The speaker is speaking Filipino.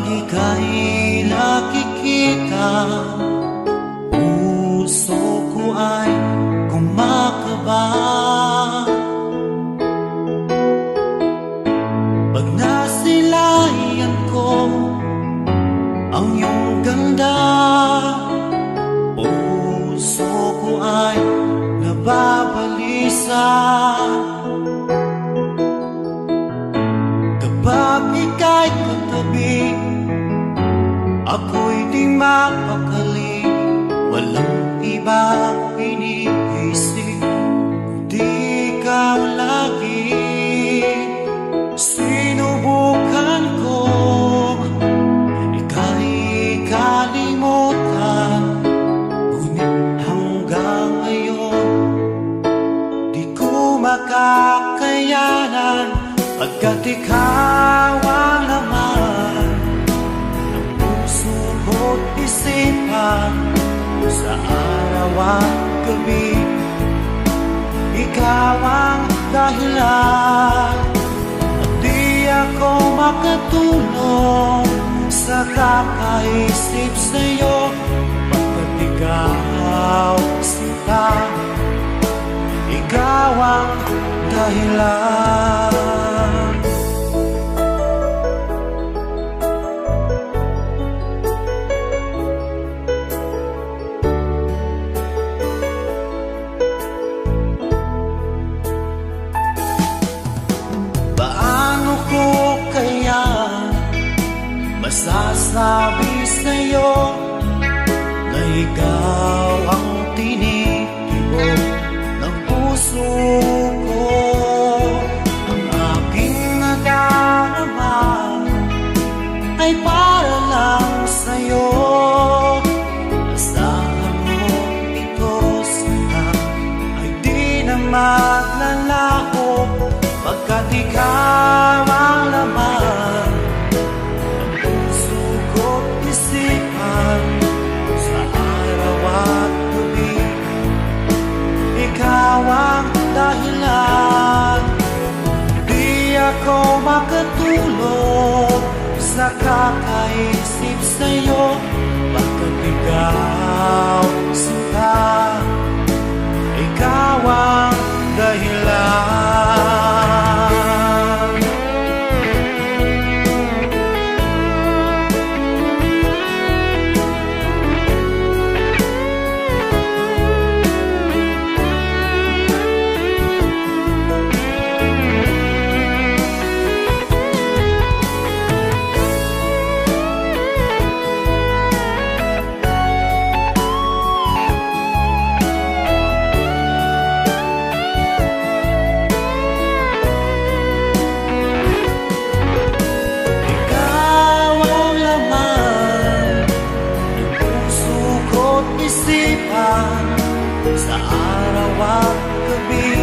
Pag ika'y nakikita, puso ko ay kumakaba. Pag nasilayan ko ang iyong ganda, puso ko ay nababalisa. Kapag ika'y katabi, ako'y di mapakali. Walang ibang iniisip kundi ikaw lagi. Sinubukan ko ika'y kalimutan, ngunit hanggang ngayon di ko makakayanan. Pagkat ikaw ang laman ng puso ko't isipan, sa araw at gabi, ikaw ang dahilan. At di ako makatulog sa kakaisip sa'yo, pagkat ikaw sinta, ikaw ang dahilan. Masasabi sa'yo na ikaw ang tinitibok ng puso ko. Ang aking nadarama ay para lang sa'yo. Asahan mo ito sana ay di na maglalaho, pagkat ikaw ang laman sa araw at gabi, ikaw ang dahilan. Di ako makatulog sa kakaisip sa'yo, pagkat ikaw sinta, ikaw ang dahilan. Sa araw at gabi,